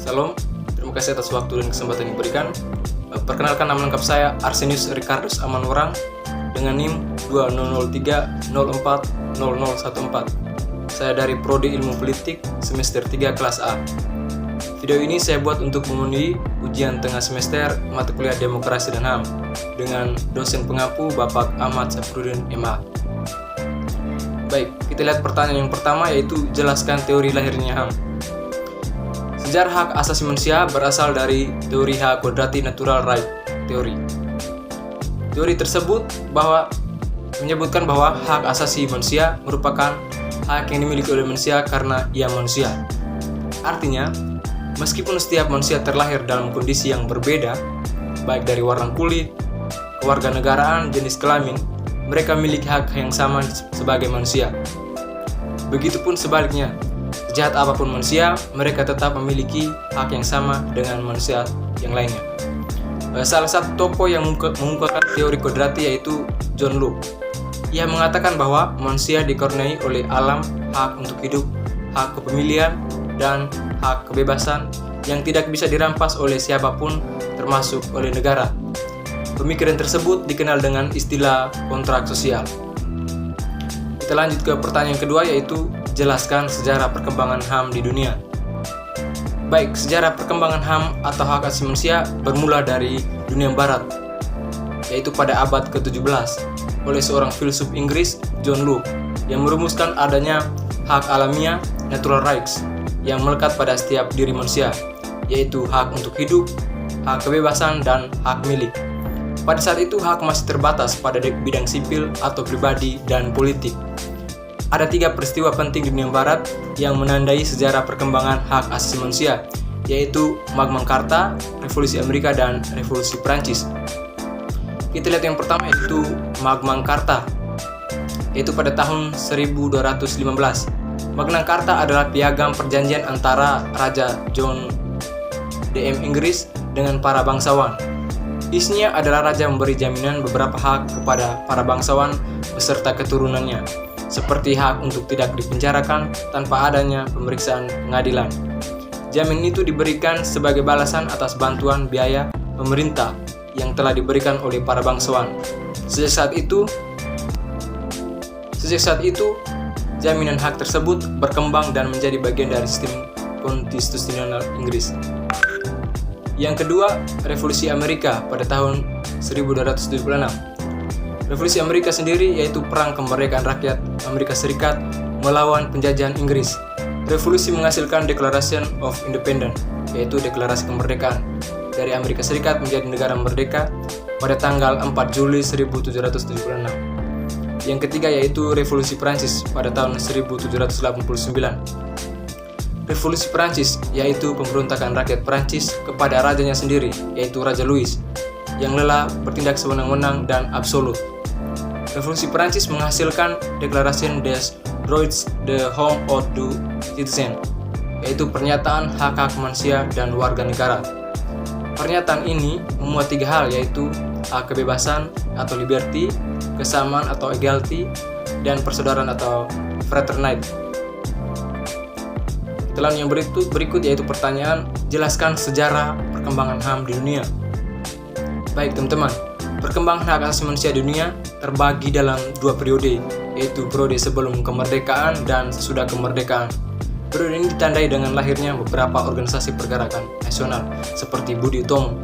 Salam, terima kasih atas waktu dan kesempatan yang diberikan. Perkenalkan, nama lengkap saya Arsenius Ricardus Amanwarang dengan NIM 2003040014. Saya dari Prodi Ilmu Politik semester 3 kelas A. Video ini saya buat untuk memenuhi ujian tengah semester mata kuliah Demokrasi dan HAM dengan dosen pengampu Bapak Ahmad Safruddin MA. Baik, kita lihat pertanyaan yang pertama, yaitu jelaskan teori lahirnya HAM. Sejarah hak asasi manusia berasal dari teori hak kodrati natural right teori. Teori tersebut menyebutkan bahwa hak asasi manusia merupakan hak yang dimiliki oleh manusia karena ia manusia. Artinya, meskipun setiap manusia terlahir dalam kondisi yang berbeda, baik dari warna kulit, kewarganegaraan, jenis kelamin, mereka memiliki hak yang sama sebagai manusia. Begitupun sebaliknya, sejahat apapun manusia, mereka tetap memiliki hak yang sama dengan manusia yang lainnya. Salah satu tokoh yang mengungkapkan teori kodrati yaitu John Locke. Ia mengatakan bahwa manusia dikaruniai oleh alam hak untuk hidup, hak kepemilikan, dan hak kebebasan yang tidak bisa dirampas oleh siapapun, termasuk oleh negara. Pemikiran tersebut dikenal dengan istilah kontrak sosial. Kita lanjut ke pertanyaan kedua, yaitu jelaskan sejarah perkembangan HAM di dunia. Baik, sejarah perkembangan HAM atau hak asasi manusia bermula dari dunia barat, yaitu pada abad ke-17 oleh seorang filsuf Inggris, John Locke, yang merumuskan adanya hak alamiah natural rights yang melekat pada setiap diri manusia, yaitu hak untuk hidup, hak kebebasan, dan hak milik. Pada saat itu hak masih terbatas pada bidang sipil atau pribadi dan politik. Ada 3 peristiwa penting di dunia barat yang menandai sejarah perkembangan hak asasi manusia, yaitu Magna Carta, Revolusi Amerika, dan Revolusi Prancis. Kita lihat yang pertama, yaitu Magna Carta, yaitu pada tahun 1215. Magna Carta adalah piagam perjanjian antara Raja John DM Inggris dengan para bangsawan. Isinya adalah raja memberi jaminan beberapa hak kepada para bangsawan beserta keturunannya, seperti hak untuk tidak dipenjarakan tanpa adanya pemeriksaan pengadilan. Jaminan itu diberikan sebagai balasan atas bantuan biaya pemerintah yang telah diberikan oleh para bangsawan. Sejak saat itu, jaminan hak tersebut berkembang dan menjadi bagian dari sistem konstitusional Inggris. Yang kedua, Revolusi Amerika pada tahun 1276. Revolusi Amerika sendiri yaitu perang kemerdekaan rakyat Amerika Serikat melawan penjajahan Inggris. Revolusi menghasilkan Declaration of Independence, yaitu deklarasi kemerdekaan dari Amerika Serikat menjadi negara merdeka pada tanggal 4 Juli 1776. Yang ketiga yaitu Revolusi Prancis pada tahun 1789. Revolusi Prancis yaitu pemberontakan rakyat Prancis kepada rajanya sendiri, yaitu Raja Louis, yang lelah bertindak sewenang-wenang dan absolut. Revolusi Prancis menghasilkan Declaration des Droits de l'Homme et du Citoyen, yaitu pernyataan hak-hak manusia dan warga negara. Pernyataan ini memuat 3 hal, yaitu hak kebebasan atau liberty, kesamaan atau equality, dan persaudaraan atau fraternity. Telan yang berikut yaitu pertanyaan, jelaskan sejarah perkembangan HAM di dunia. Baik teman-teman, perkembangan hak asasi manusia di dunia terbagi dalam 2 periode, yaitu periode sebelum kemerdekaan dan sesudah kemerdekaan. Periode ini ditandai dengan lahirnya beberapa organisasi pergerakan nasional seperti Budi Utomo.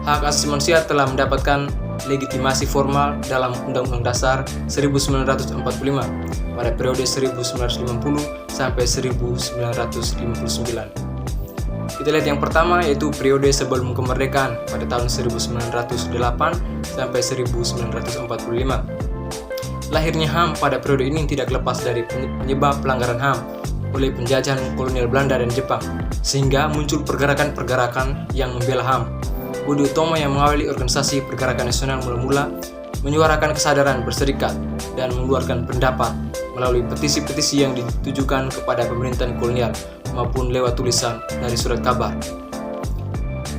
Hak asasi manusia telah mendapatkan legitimasi formal dalam Undang-Undang Dasar 1945 pada periode 1950 sampai 1959. Kita lihat yang pertama, yaitu periode sebelum kemerdekaan pada tahun 1908 sampai 1945. Lahirnya HAM pada periode ini tidak lepas dari penyebab pelanggaran HAM oleh penjajahan kolonial Belanda dan Jepang, sehingga muncul pergerakan-pergerakan yang membela HAM. Budi Utomo yang mengawali organisasi pergerakan nasional mula-mula menyuarakan kesadaran berserikat dan mengeluarkan pendapat melalui petisi-petisi yang ditujukan kepada pemerintahan kolonial maupun lewat tulisan dari surat kabar.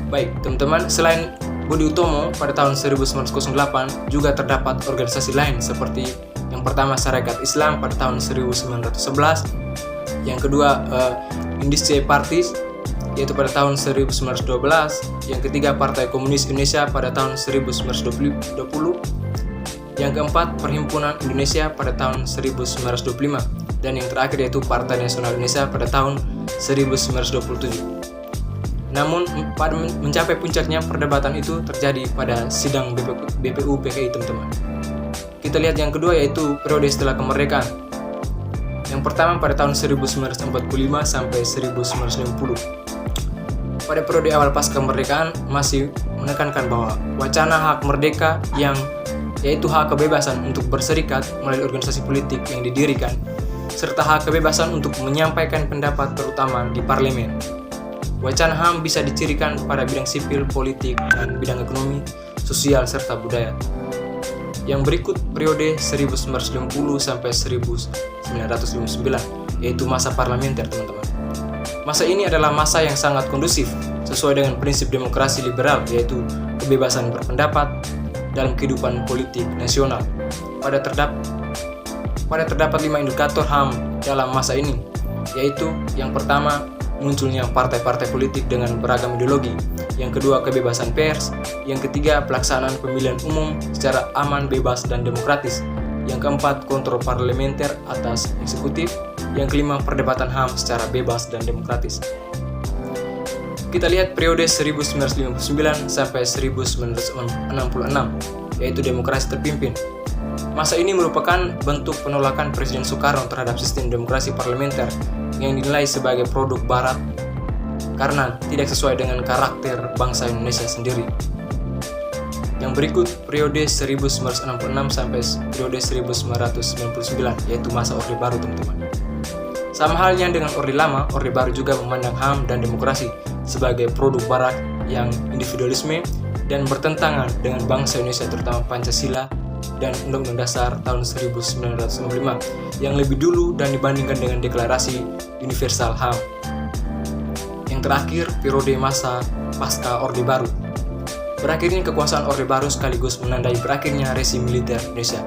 Baik, teman-teman, selain Budi Utomo pada tahun 1908 juga terdapat organisasi lain seperti yang pertama Sarekat Islam pada tahun 1911, yang kedua Indische Partis, yaitu pada tahun 1912, yang ketiga Partai Komunis Indonesia pada tahun 1920, yang keempat Perhimpunan Indonesia pada tahun 1925, dan yang terakhir yaitu Partai Nasional Indonesia pada tahun 1927. Namun pada mencapai puncaknya perdebatan itu terjadi pada sidang BPU PKI, teman-teman. Kita lihat yang kedua yaitu periode setelah kemerdekaan. Yang pertama pada tahun 1945 sampai 1950. Pada periode awal pasca kemerdekaan masih menekankan bahwa wacana hak merdeka yaitu hak kebebasan untuk berserikat melalui organisasi politik yang didirikan, serta hak kebebasan untuk menyampaikan pendapat terutama di parlemen. Wacana HAM bisa dicirikan pada bidang sipil, politik, dan bidang ekonomi, sosial, serta budaya. Yang berikut periode 1950 sampai 1959, yaitu masa parlementer, teman-teman. Masa ini adalah masa yang sangat kondusif sesuai dengan prinsip demokrasi liberal, yaitu kebebasan berpendapat dalam kehidupan politik nasional. Pada terdapat 5 indikator HAM dalam masa ini, yaitu yang pertama, munculnya partai-partai politik dengan beragam ideologi. Yang kedua, kebebasan pers. Yang ketiga, pelaksanaan pemilihan umum secara aman, bebas, dan demokratis. Yang keempat, kontrol parlementer atas eksekutif. Yang kelima, perdebatan HAM secara bebas dan demokratis. Kita lihat periode 1959 sampai 1966, yaitu demokrasi terpimpin. Masa ini merupakan bentuk penolakan Presiden Soekarno terhadap sistem demokrasi parlementer yang dinilai sebagai produk Barat karena tidak sesuai dengan karakter bangsa Indonesia sendiri. Yang berikut periode 1966 sampai periode 1999, yaitu masa Orde Baru, teman-teman. Sama halnya dengan Orde Lama, Orde Baru juga memandang HAM dan demokrasi sebagai produk Barat yang individualisme dan bertentangan dengan bangsa Indonesia, terutama Pancasila dan Undang-Undang Dasar tahun 1945 yang lebih dulu dan dibandingkan dengan Deklarasi Universal HAM. Yang terakhir, periode masa pasca Orde Baru. Berakhirnya kekuasaan Orde Baru sekaligus menandai berakhirnya rezim militer Indonesia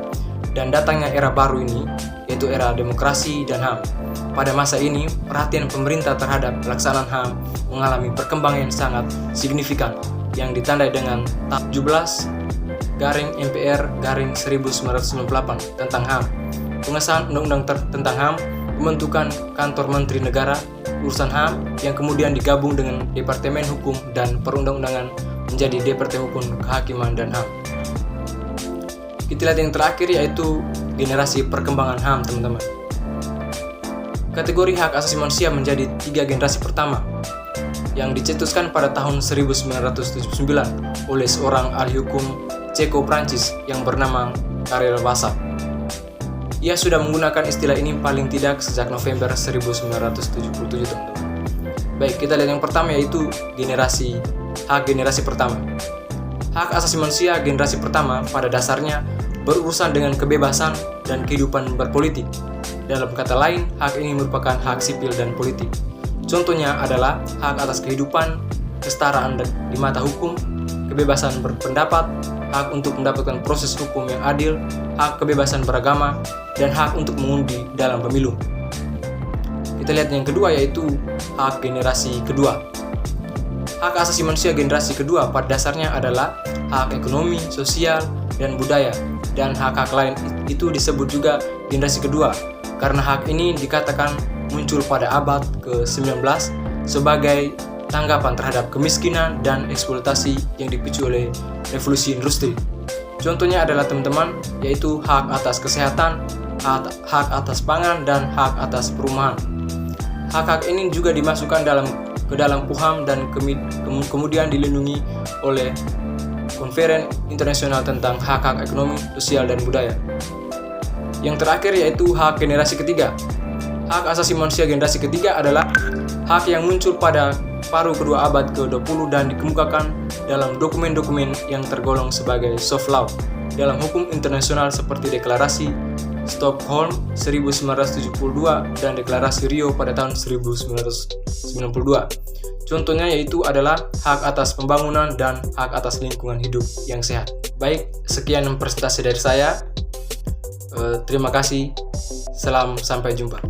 dan datangnya era baru ini, yaitu era demokrasi dan HAM. Pada masa ini, perhatian pemerintah terhadap pelaksanaan HAM mengalami perkembangan yang sangat signifikan yang ditandai dengan 17/MPR/1998 tentang HAM, pengesahan Undang-Undang tentang HAM, pembentukan Kantor Menteri Negara Urusan HAM yang kemudian digabung dengan Departemen Hukum dan Perundang-undangan menjadi Departemen Hukum, Kehakiman, dan HAM. Kita lihat yang terakhir yaitu generasi perkembangan HAM, teman-teman. Kategori hak asasi manusia menjadi 3 generasi pertama yang dicetuskan pada tahun 1979 oleh seorang ahli hukum Ceko-Prancis yang bernama Karel Basak. Ia sudah menggunakan istilah ini paling tidak sejak November 1977, teman-teman. Baik, kita lihat yang pertama yaitu hak generasi pertama. Hak asasi manusia generasi pertama pada dasarnya berurusan dengan kebebasan dan kehidupan berpolitik. Dalam kata lain, hak ini merupakan hak sipil dan politik. Contohnya adalah hak atas kehidupan, kesetaraan di mata hukum, kebebasan berpendapat, hak untuk mendapatkan proses hukum yang adil, hak kebebasan beragama, dan hak untuk mengundi dalam pemilu. Kita lihat yang kedua yaitu hak generasi kedua. Hak asasi manusia generasi kedua pada dasarnya adalah hak ekonomi, sosial, dan budaya, dan hak-hak lain itu disebut juga generasi kedua karena hak ini dikatakan muncul pada abad ke-19 sebagai tanggapan terhadap kemiskinan dan eksploitasi yang dipicu oleh revolusi industri. Contohnya adalah, teman-teman, yaitu hak atas kesehatan, hak atas pangan, dan hak atas perumahan. Hak-hak ini juga dimasukkan ke dalam PUHAM dan kemudian dilindungi oleh Konferensi Internasional tentang Hak-Hak Ekonomi, Sosial, dan Budaya. Yang terakhir yaitu hak generasi ketiga. Hak asasi manusia generasi ketiga adalah hak yang muncul pada paruh kedua abad ke-20 dan dikemukakan dalam dokumen-dokumen yang tergolong sebagai soft law dalam hukum internasional seperti Deklarasi Stockholm 1972 dan Deklarasi Rio pada tahun 1992. Contohnya yaitu adalah hak atas pembangunan dan hak atas lingkungan hidup yang sehat. Baik, sekian presentasi dari saya. Terima kasih. Sampai jumpa.